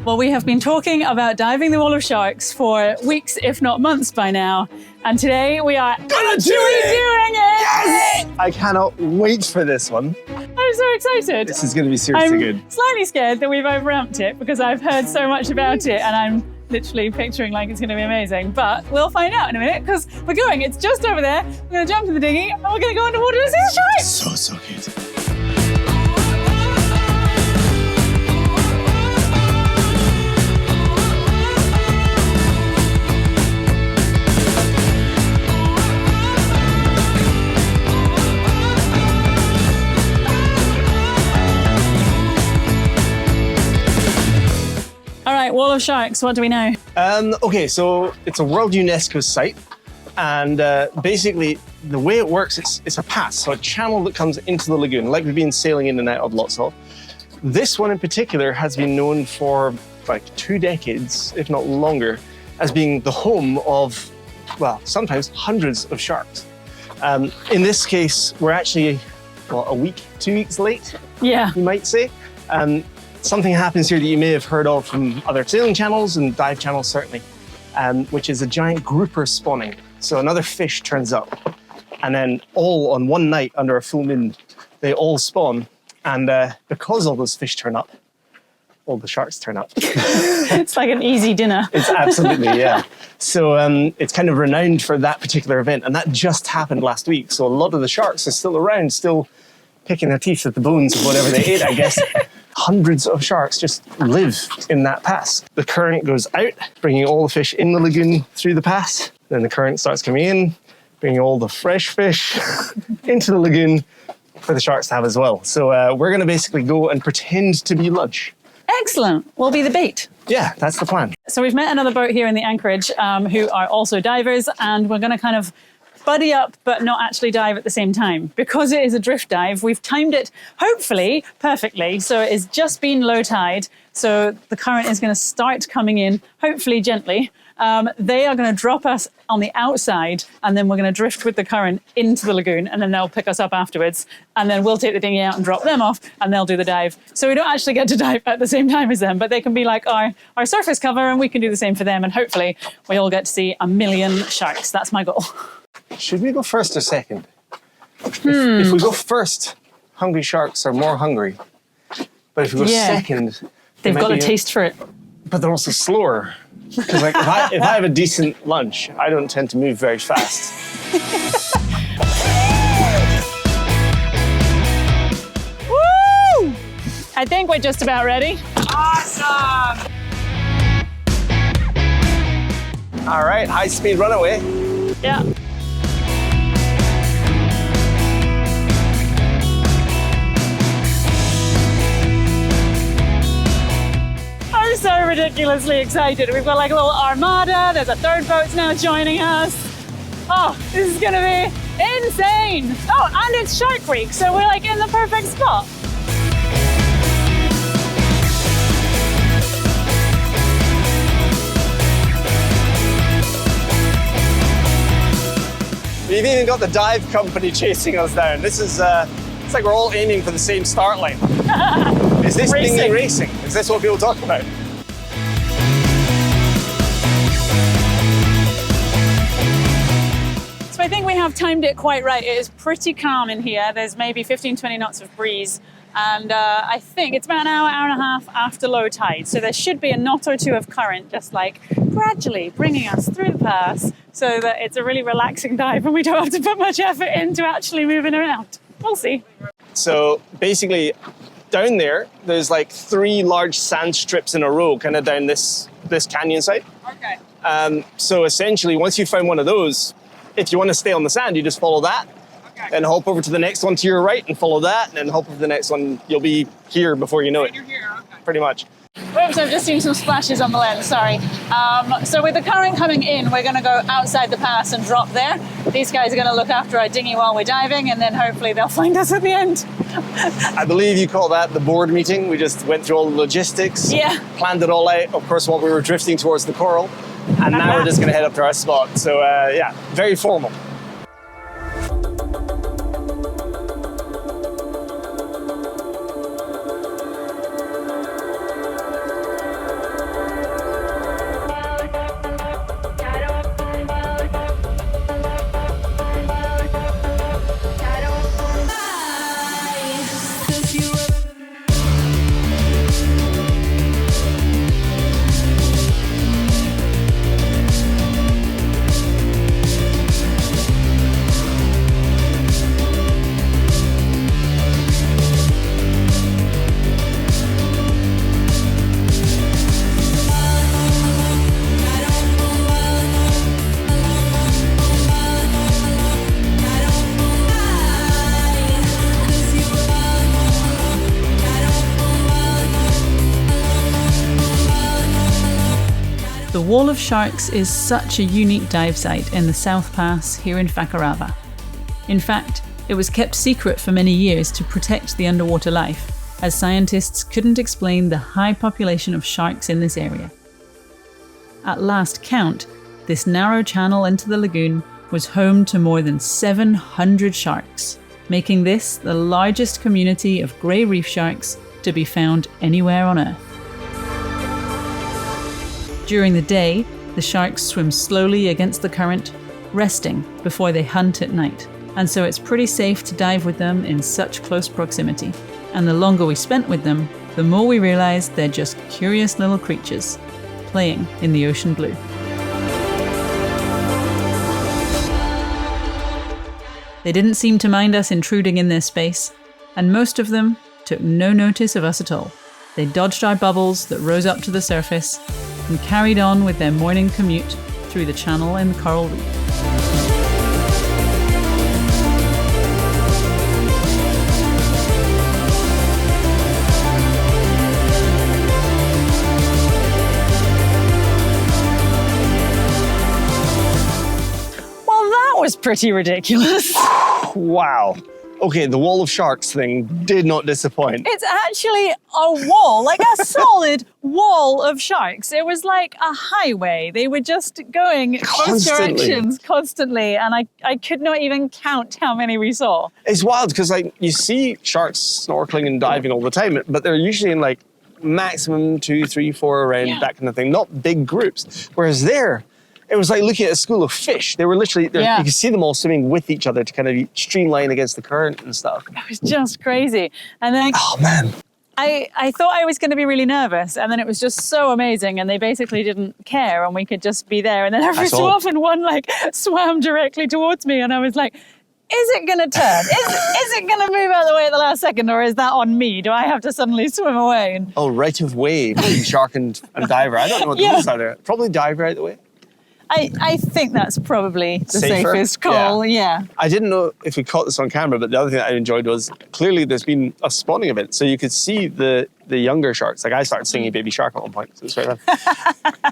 Well, we have been talking about diving the wall of sharks for weeks, if not months by now. And today we are actually doing it! Yes! I cannot wait for this one. I'm so excited. This is going to be seriously good. I'm slightly scared that we've overamped it because I've heard so much about it and I'm literally picturing like it's going to be amazing. But we'll find out in a minute because we're going. It's just over there. We're going to jump in the dinghy and we're going to go underwater and see the sharks. So good. All right, wall of sharks, what do we know? Okay, so it's a World UNESCO site. And basically, the way it works, it's a pass, so a channel that comes into the lagoon, like we've been sailing in and out of lots of. This one in particular has been known for like 2 decades, if not longer, as being the home of, well, sometimes hundreds of sharks. In this case, we're actually, well, a week, 2 weeks late, Yeah. you might say. Something happens here that you may have heard of from other sailing channels and dive channels, certainly, which is a giant grouper spawning. So another fish turns up, and then all on one night under a full moon, they all spawn. And because all those fish turn up, all the sharks turn up. It's like an easy dinner. It's absolutely, yeah. So it's kind of renowned for that particular event, and that just happened last week. So a lot of the sharks are still around, still picking their teeth at the bones of whatever they ate, I guess. Hundreds of sharks just live in that pass. The current goes out, bringing all the fish in the lagoon through the pass. Then the current starts coming in, bringing all the fresh fish into the lagoon for the sharks to have as well. So we're going to basically go and pretend to be lunch. Excellent. We'll be the bait. Yeah, that's the plan. So we've met another boat here in the anchorage who are also divers, and we're going to kind of buddy up but not actually dive at the same time. Because it is a drift dive, we've timed it hopefully perfectly, so it's just been low tide, so the current is going to start coming in, hopefully gently. They are going to drop us on the outside, and then we're going to drift with the current into the lagoon, and then they'll pick us up afterwards, and then we'll take the dinghy out and drop them off, and they'll do the dive. So we don't actually get to dive at the same time as them, but they can be like our surface cover, and we can do the same for them, and hopefully we all get to see 1 million sharks. That's my goal. Should we go first or second? If we go first, hungry sharks are more hungry. But if we go second, they've got a taste for it. But they're also slower. Because like, if I have a decent lunch, I don't tend to move very fast. Woo! I think we're just about ready. Awesome! All right, high-speed runaway. Yeah. I'm so ridiculously excited. We've got like a little armada. There's a third boat's now joining us. Oh, this is gonna be insane. Oh, and it's Shark Week, so we're like in the perfect spot. We've even got the dive company chasing us down. This is, it's like we're all aiming for the same start line. Is this dinghy racing? Is this what people talk about? So I think we have timed it quite right. It is pretty calm in here. There's maybe 15, 20 knots of breeze. And I think it's about an hour, hour and a half after low tide. So there should be a knot or two of current just like gradually bringing us through the pass so that it's a really relaxing dive and we don't have to put much effort into actually moving around. We'll see. So basically down there, there's like 3 large sand strips in a row kind of down this canyon side. Okay. So essentially, once you've found one of those, if you want to stay on the sand, you just follow that. And hop over to the next one to your right and follow that, and then hop over to the next one. You'll be here before you know it. You're here, okay. Pretty much. Oops, I've just seen some splashes on the lens, sorry. So with the current coming in, we're going to go outside the pass and drop there. These guys are going to look after our dinghy while we're diving, and then hopefully they'll find us at the end. I believe you call that the board meeting. We just went through all the logistics, planned it all out, of course, while we were drifting towards the coral. And now we're just going to head up to our spot. So yeah, very formal. The Wall of Sharks is such a unique dive site in the South Pass here in Fakarava. In fact, it was kept secret for many years to protect the underwater life, as scientists couldn't explain the high population of sharks in this area. At last count, this narrow channel into the lagoon was home to more than 700 sharks, making this the largest community of grey reef sharks to be found anywhere on Earth. During the day, the sharks swim slowly against the current, resting before they hunt at night, and so it's pretty safe to dive with them in such close proximity. And the longer we spent with them, the more we realised they're just curious little creatures, playing in the ocean blue. They didn't seem to mind us intruding in their space, and most of them took no notice of us at all. They dodged our bubbles that rose up to the surface and carried on with their morning commute through the channel in the coral reef. Was pretty ridiculous. Wow. Okay, the Wall of Sharks thing did not disappoint. It's actually a wall, like a solid wall of sharks. It was like a highway. They were just going both directions constantly, and I could not even count how many we saw. It's wild because like you see sharks snorkeling and diving all the time, but they're usually in like maximum 2, 3, 4 around, that kind of thing, not big groups. Whereas there, it was like looking at a school of fish. They were literally, you could see them all swimming with each other to kind of streamline against the current and stuff. It was just crazy. And then oh man. I thought I was going to be really nervous, and then it was just so amazing, and they basically didn't care, and we could just be there. And then every so often one like swam directly towards me, and I was like, is it going to turn? Is it going to move out of the way at the last second, or is that on me? Do I have to suddenly swim away? And oh, right of way between shark and diver. I don't know what the rules are there. Probably dive right away. I think that's probably the safest call, yeah. I didn't know if we caught this on camera, but the other thing that I enjoyed was clearly there's been a spawning event. So you could see the younger sharks. Like I started singing Baby Shark at one point, so it's right on.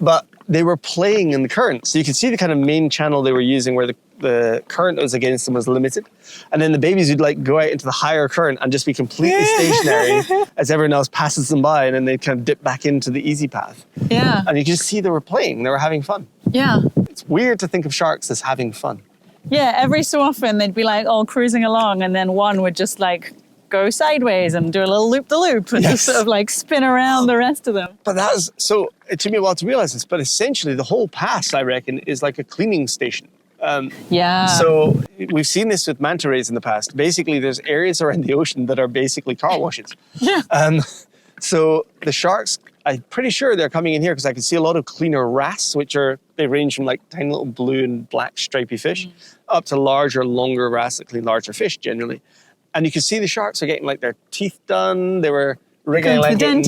But they were playing in the current. So you could see the kind of main channel they were using where the current that was against them was limited. And then the babies would like go out into the higher current and just be completely stationary as everyone else passes them by, and then they'd kind of dip back into the easy path. Yeah. And you could just see they were playing, they were having fun. Yeah. It's weird to think of sharks as having fun. Yeah, every so often they'd be like all cruising along, and then one would just like go sideways and do a little loop-the-loop and just sort of like spin around the rest of them. But that was, so it took me a while to realize this, but essentially the whole pass, I reckon, is like a cleaning station. So we've seen this with manta rays in the past. Basically, there's areas around the ocean that are basically car washes. Yeah. So the sharks, I'm pretty sure they're coming in here because I can see a lot of cleaner wrasse, they range from like tiny little blue and black stripy fish up to larger, longer wrasse that clean larger fish generally. And you can see the sharks are getting like their teeth done. They were wriggling like getting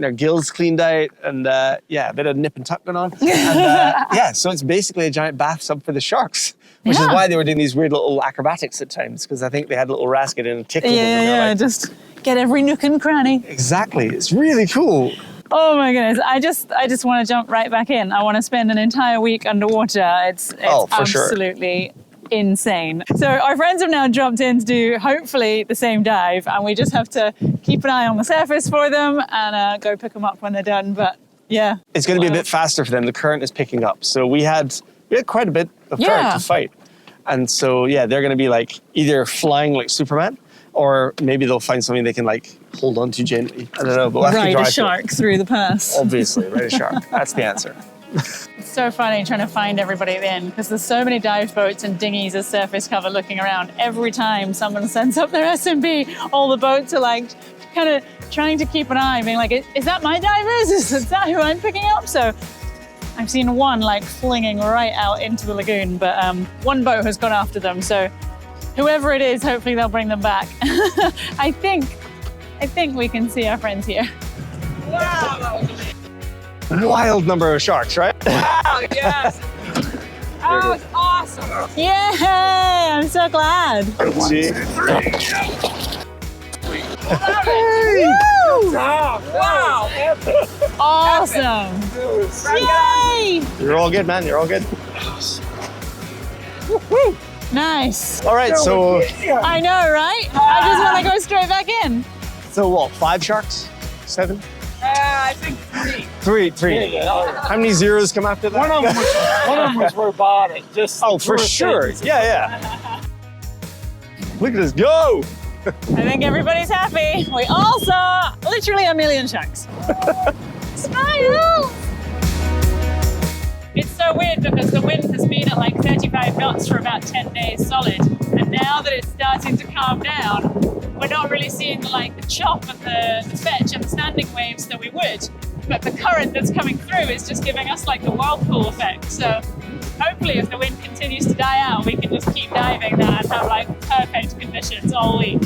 their gills cleaned out, and a bit of nip and tuck going on. And so it's basically a giant bathtub for the sharks, which is why they were doing these weird little acrobatics at times, because I think they had a little wrasse get in and tickle them. Yeah, like, just get every nook and cranny. Exactly. It's really cool. Oh my goodness, I just want to jump right back in. I want to spend an entire week underwater. It's absolutely insane. So our friends have now jumped in to do hopefully the same dive, and we just have to keep an eye on the surface for them and go pick them up when they're done. But yeah, it's going to be a bit faster for them. The current is picking up, so we had quite a bit of current to fight, and so they're going to be like either flying like Superman, or maybe they'll find something they can like hold on to gently. I don't know, but we'll have to ride a shark through the pass. Obviously, ride a shark. That's the answer. It's so funny trying to find everybody at the end, because there's so many dive boats and dinghies as surface cover looking around. Every time someone sends up their SMB, all the boats are like kind of trying to keep an eye, being like, is that my divers? Is that who I'm picking up? So I've seen one like flinging right out into the lagoon, but one boat has gone after them. So whoever it is, hopefully they'll bring them back. I think we can see our friends here. Wow, that was amazing. Wild number of sharks, right? Wow, yes. That was awesome. Yeah, I'm so glad. 1, 2, 3. Hey! Wow! Awesome! Yay! You're all good, man. You're all good. Nice. All right, so I know, right? I just want to go straight back in. what? 5 sharks? 7? I think 3. 3. How many zeros come after that? One of them was robotic. Just For sure. Yeah. Look at us go! I think everybody's happy. We all saw literally a million sharks. Smile! It's so weird because the wind has been at like 35 knots for about 10 days solid. And now that it's starting to calm down, we're not really seeing the chop and the fetch and the standing waves that we would. But the current that's coming through is just giving us like the whirlpool effect. So hopefully if the wind continues to die out, we can just keep diving that and have like perfect conditions all week.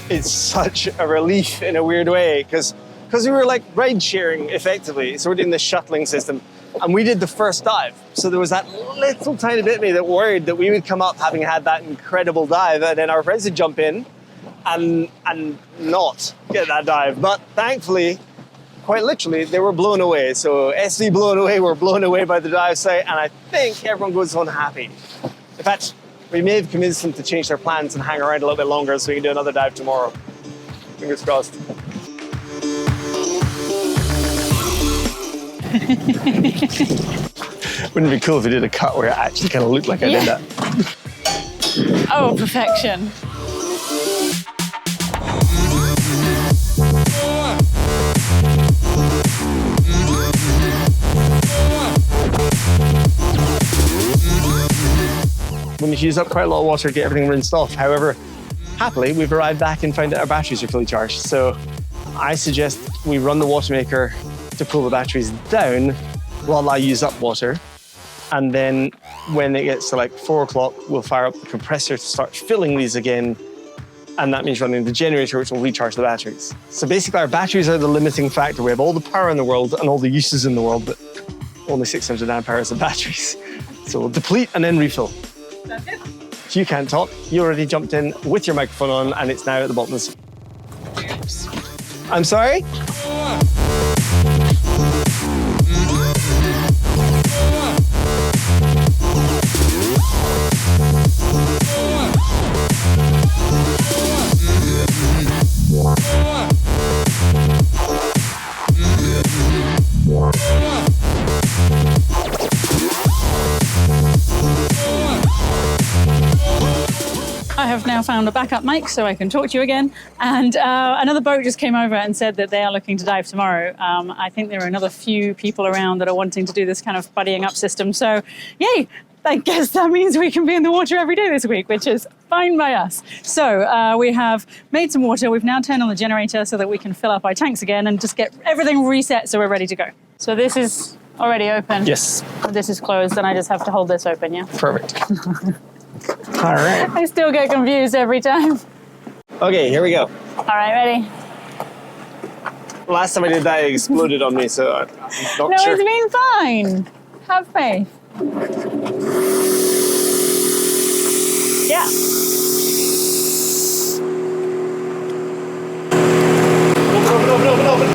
It's such a relief in a weird way because we were like ride sharing effectively. So we're doing the shuttling system and we did the first dive. So there was that little tiny bit of me that worried that we would come up having had that incredible dive and then our friends would jump in and not get that dive. But thankfully, quite literally, they were blown away. So SV blown away, we're blown away by the dive site, and I think everyone goes home happy. In fact, we may have convinced them to change their plans and hang around a little bit longer so we can do another dive tomorrow. Fingers crossed. Wouldn't it be cool if we did a cut where it actually kind of looked like I did that? Oh, perfection. We need to use up quite a lot of water to get everything rinsed off. However, happily, we've arrived back and found that our batteries are fully charged. So I suggest we run the water maker to pull the batteries down while I use up water. And then when it gets to like 4 o'clock, we'll fire up the compressor to start filling these again. And that means running the generator, which will recharge the batteries. So basically our batteries are the limiting factor. We have all the power in the world and all the uses in the world, but only 600 amp hours of batteries. So we'll deplete and then refill. That's it. You can't talk. You already jumped in with your microphone on and it's now at the bottom of the sea. I'm sorry? I have now found a backup mic so I can talk to you again. And another boat just came over and said that they are looking to dive tomorrow. I think there are another few people around that are wanting to do this kind of buddying up system. So, yay! I guess that means we can be in the water every day this week, which is fine by us. So we have made some water. We've now turned on the generator so that we can fill up our tanks again and just get everything reset so we're ready to go. So this is already open. Yes. This is closed and I just have to hold this open, yeah? Perfect. All right. I still get confused every time. Okay, here we go. All right, ready? Last time I did that, it exploded on me, so I'm not No, sure. it's been fine. Have faith. Yeah. Open.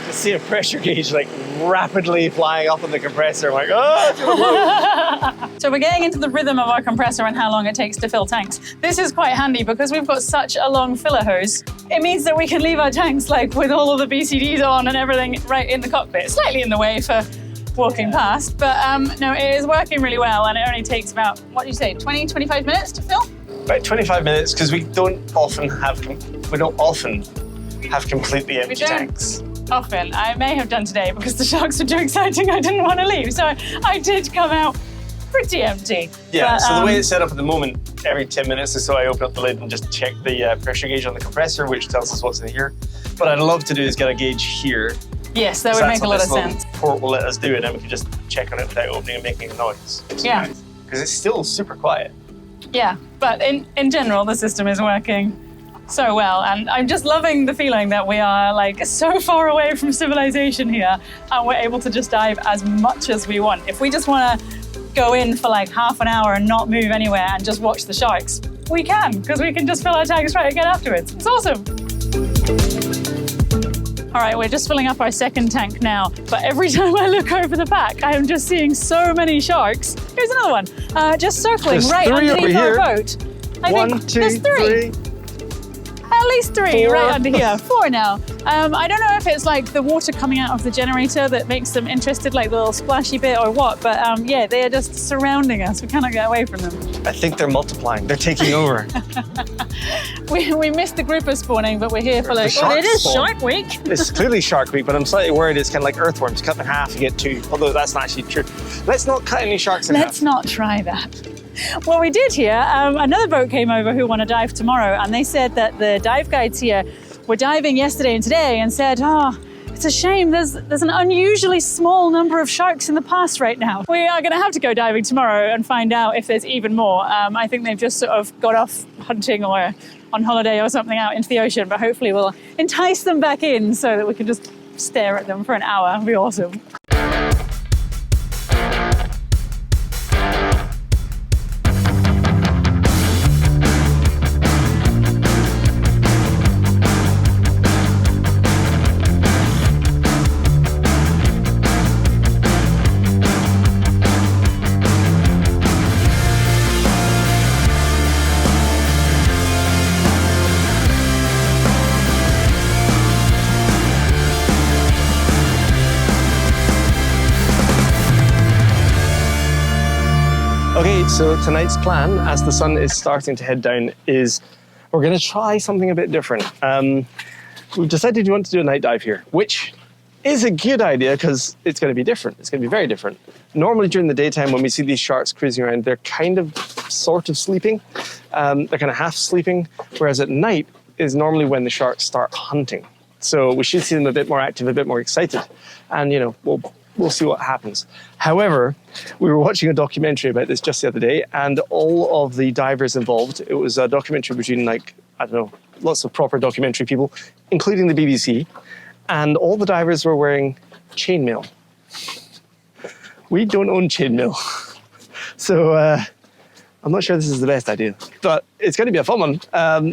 Just see a pressure gauge like rapidly flying up on the compressor. I'm like, oh, it's gonna blow. So we're getting into the rhythm of our compressor and how long it takes to fill tanks. This is quite handy because we've got such a long filler hose. It means that we can leave our tanks like with all of the BCDs on and everything right in the cockpit. Slightly in the way for walking past, but no, it is working really well and it only takes about, what do you say, 20, 25 minutes to fill? About 25 minutes, because we don't often have completely empty tanks. Often. I may have done today because the sharks were too exciting. I didn't want to leave, so I did come out pretty empty. Yeah, but, so the way it's set up at the moment, every 10 minutes or so I open up the lid and just check the pressure gauge on the compressor, which tells us what's in here. What I'd love to do is get a gauge here. Yes, that would make a lot of sense. Port will let us do it, and we can just check on it without opening and making a noise. Yeah. Because it's still super quiet. Yeah, but in general, the system is working so well. And I'm just loving the feeling that we are like so far away from civilization here and we're able to just dive as much as we want. If we just want to go in for like half an hour and not move anywhere and just watch the sharks, we can, because we can just fill our tanks right again afterwards. It's awesome. All right, we're just filling up our second tank now, but every time I look over the back, I am just seeing so many sharks. Here's another one, just circling There's right three underneath over our here. boat. I One, think two, there's three. At least three 4. right under here. 4 now. I don't know if it's like the water coming out of the generator that makes them interested, like the little splashy bit or what, but yeah, they are just surrounding us. We cannot get away from them. I think they're multiplying. They're taking over. We missed the grouper spawning, but we're here for like, The oh, it sharks is spawn. Shark Week. It's clearly Shark Week, but I'm slightly worried it's kind of like earthworms. Cut them in half, you get 2. Although that's not actually true. Let's not cut any sharks in Let's half. not try that. Well, we did here. Another boat came over who want to dive tomorrow, and they said that the dive guides here were diving yesterday and today and said, oh, it's a shame. There's an unusually small number of sharks in the past right now. We are going to have to go diving tomorrow and find out if there's even more. I think they've just sort of got off hunting or on holiday or something out into the ocean, but hopefully we'll entice them back in so that we can just stare at them for an hour. It'll be awesome. Okay, so tonight's plan, as the sun is starting to head down, is we're going to try something a bit different. We've decided we want to do a night dive here, which is a good idea because it's going to be different. It's going to be very different. Normally during the daytime when we see these sharks cruising around, they're kind of sort of sleeping. They're kind of half sleeping, whereas at night is normally when the sharks start hunting. So we should see them a bit more active, a bit more excited. And, you know, we'll see what happens. However, we were watching a documentary about this just the other day, and all of the divers involved, it was a documentary between, like, I don't know, lots of proper documentary people, including the BBC, and all the divers were wearing chainmail. We don't own chainmail. So I'm not sure this is the best idea, but it's going to be a fun one.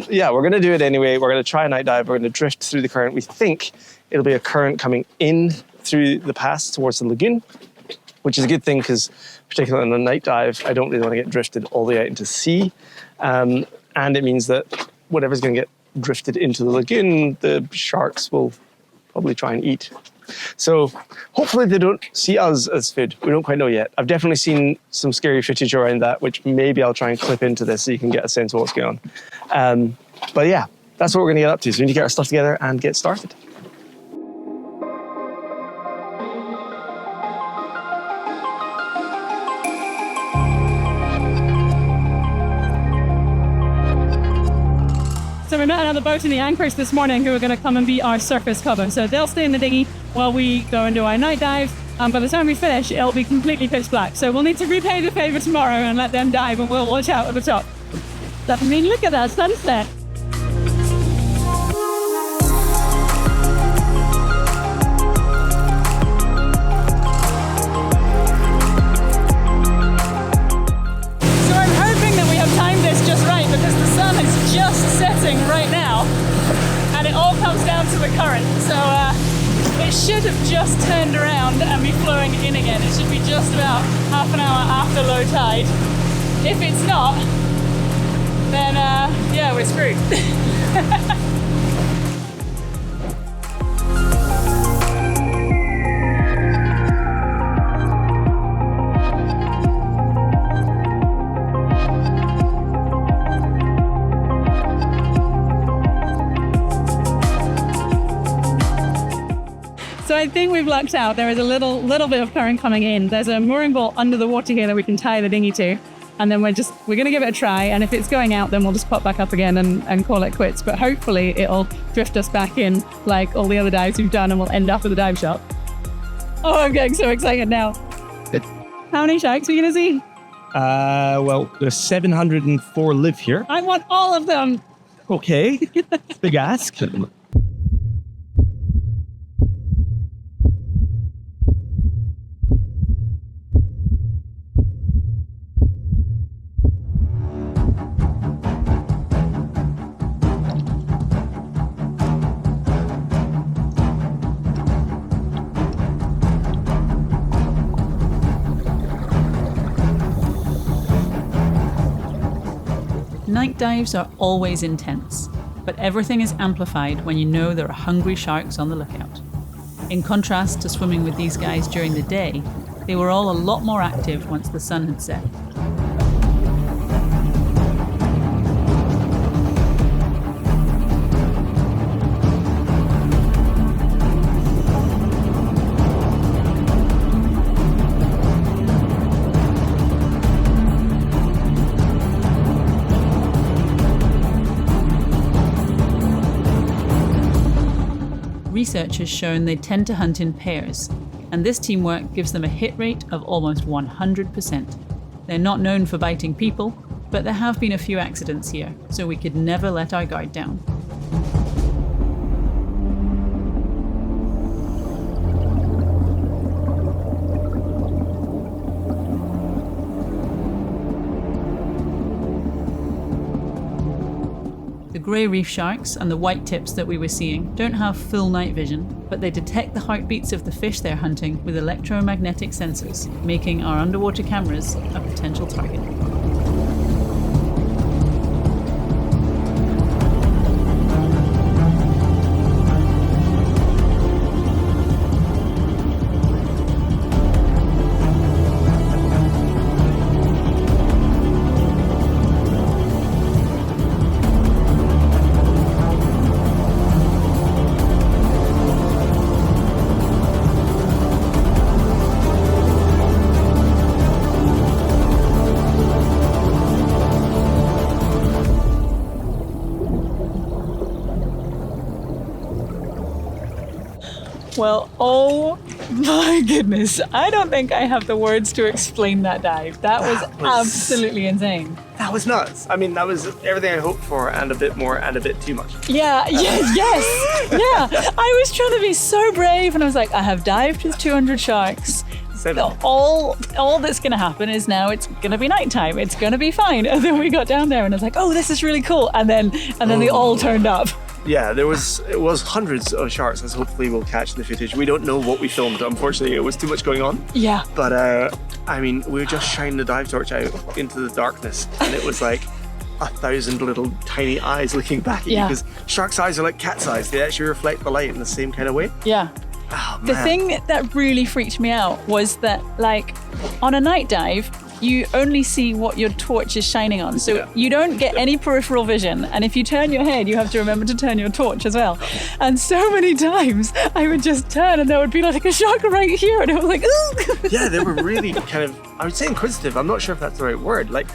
Yeah, we're going to do it anyway. We're going to try a night dive. We're going to drift through the current. We think it'll be a current coming in through the pass towards the lagoon, which is a good thing because particularly on a night dive, I don't really want to get drifted all the way out into sea. And it means that whatever's going to get drifted into the lagoon, the sharks will probably try and eat. So hopefully they don't see us as food. We don't quite know yet. I've definitely seen some scary footage around that, which maybe I'll try and clip into this so you can get a sense of what's going on. But yeah, that's what we're going to get up to. So we need to get our stuff together and get started. So we met another boat in the anchorage this morning who are going to come and be our surface cover. So they'll stay in the dinghy while we go and do our night dive. By the time we finish, it'll be completely pitch black. So we'll need to repay the favour tomorrow and let them dive, and we'll watch out at the top. I mean, look at that sunset. Just setting right now, and it all comes down to the current. So it should have just turned around and be flowing in again. It should be just about half an hour after low tide. If it's not, then yeah, we're screwed. So I think we've lucked out. There is a little bit of current coming in. There's a mooring bolt under the water here that we can tie the dinghy to. And then we're going to give it a try. And if it's going out, then we'll just pop back up again and call it quits. But hopefully it'll drift us back in like all the other dives we've done, and we'll end up at the dive shop. Oh, I'm getting so excited now. How many sharks are we going to see? Well, there's 704 live here. I want all of them. Okay, big ask. night dives are always intense, but everything is amplified when you know there are hungry sharks on the lookout. In contrast to swimming with these guys during the day, they were all a lot more active once the sun had set. Research has shown they tend to hunt in pairs, and this teamwork gives them a hit rate of almost 100%. They're not known for biting people, but there have been a few accidents here, so we could never let our guard down. The grey reef sharks and the white tips that we were seeing don't have full night vision, but they detect the heartbeats of the fish they're hunting with electromagnetic sensors, making our underwater cameras a potential target. Well, oh my goodness. I don't think I have the words to explain that dive. That was absolutely insane. That was nuts. I mean, that was everything I hoped for and a bit more and a bit too much. Yeah, yes. Yeah. I was trying to be so brave and I was like, I have dived with 200 sharks. All that's going to happen is now it's going to be nighttime. It's going to be fine. And then we got down there and I was like, oh, this is really cool. And then they all turned up. Yeah, it was hundreds of sharks, as hopefully we'll catch in the footage. We don't know what we filmed. Unfortunately, it was too much going on. Yeah. But I mean, we were just shining the dive torch out into the darkness, and it was like 1,000 little tiny eyes looking back at you, because sharks' eyes are like cat's eyes. They actually reflect the light in the same kind of way. Yeah. Oh, man. The thing that really freaked me out was that, like, on a night dive, you only see what your torch is shining on. So you don't get any peripheral vision. And if you turn your head, you have to remember to turn your torch as well. And so many times I would just turn and there would be like a shark right here. And it was like, ooh. Yeah, they were really kind of, I would say inquisitive. I'm not sure if that's the right word. Like,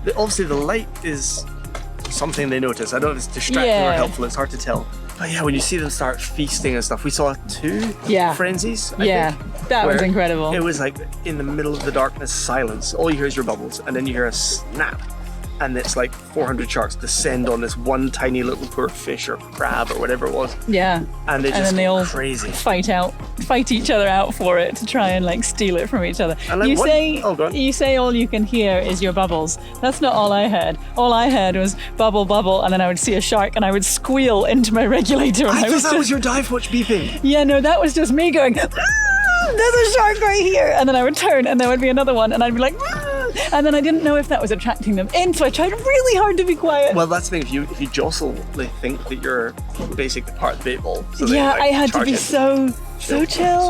obviously the light is something they notice. I don't know if it's distracting or helpful. It's hard to tell. But yeah, when you see them start feasting and stuff, we saw two frenzies. I think, that was incredible. It was like in the middle of the darkness, silence. All you hear is your bubbles, and then you hear a snap, and it's like 400 sharks descend on this one tiny little poor fish or crab or whatever it was. Yeah. And they just then they all crazy. fight each other out for it to try and like steal it from each other. And like you say all you can hear is your bubbles. That's not all I heard. All I heard was bubble, bubble, and then I would see a shark and I would squeal into my regulator. And I thought that was your dive watch beeping. Yeah, no, that was just me going, there's a shark right here. And then I would turn and there would be another one and I'd be like, and then I didn't know if that was attracting them in, so I tried really hard to be quiet. Well, that's the thing. If you jostle, they think that you're basically part of the bait ball. So I had to be so chill.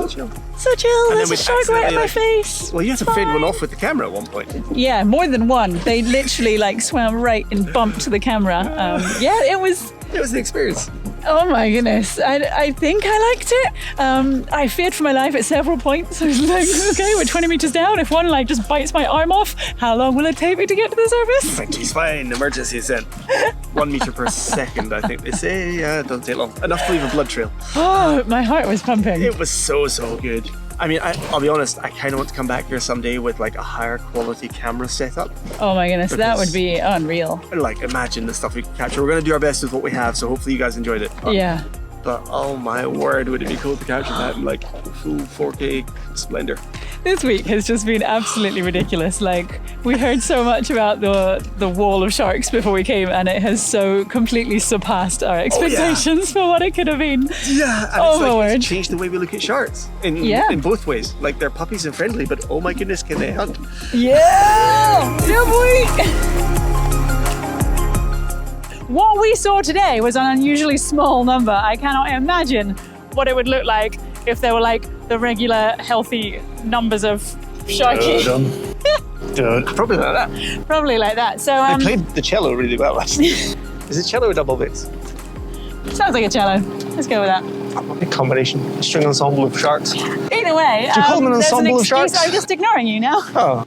So chill. There's a shark right in my face. Well, you had to fade one off with the camera at one point. Yeah, more than one. They literally like swam right and bumped the camera. It was an experience. Oh my goodness. I think I liked it. I feared for my life at several points. I was like, okay, we're 20 meters down. If one like just bites my arm off, how long will it take me to get to the surface? He's fine. Emergency ascent. 1 meter per second, I think they say. Yeah, it doesn't take long. Enough to leave a blood trail. Oh, my heart was pumping. It was so good. I mean, I'll be honest, I kind of want to come back here someday with like a higher quality camera setup. Oh my goodness, that would be unreal. Like, imagine the stuff we could capture. We're going to do our best with what we have, so hopefully you guys enjoyed it. But oh my word, would it be cool to capture that in like full 4K splendor. This week has just been absolutely ridiculous. Like, we heard so much about the wall of sharks before we came, and it has so completely surpassed our expectations for what it could have been. Yeah, and oh my word. It's changed the way we look at sharks in both ways. Like, they're puppies and friendly, but oh my goodness, can they hunt? Yeah! Yeah, boy! what we saw today was an unusually small number. I cannot imagine what it would look like if there were like the regular healthy numbers of sharky. Probably like that. Probably like that. So They played the cello really well, actually. Is it cello or double bass? sounds like a cello. Let's go with that. A combination. A string ensemble of sharks. Either way, Do you call them an there's ensemble of excuse. sharks? I'm just ignoring you now. Oh.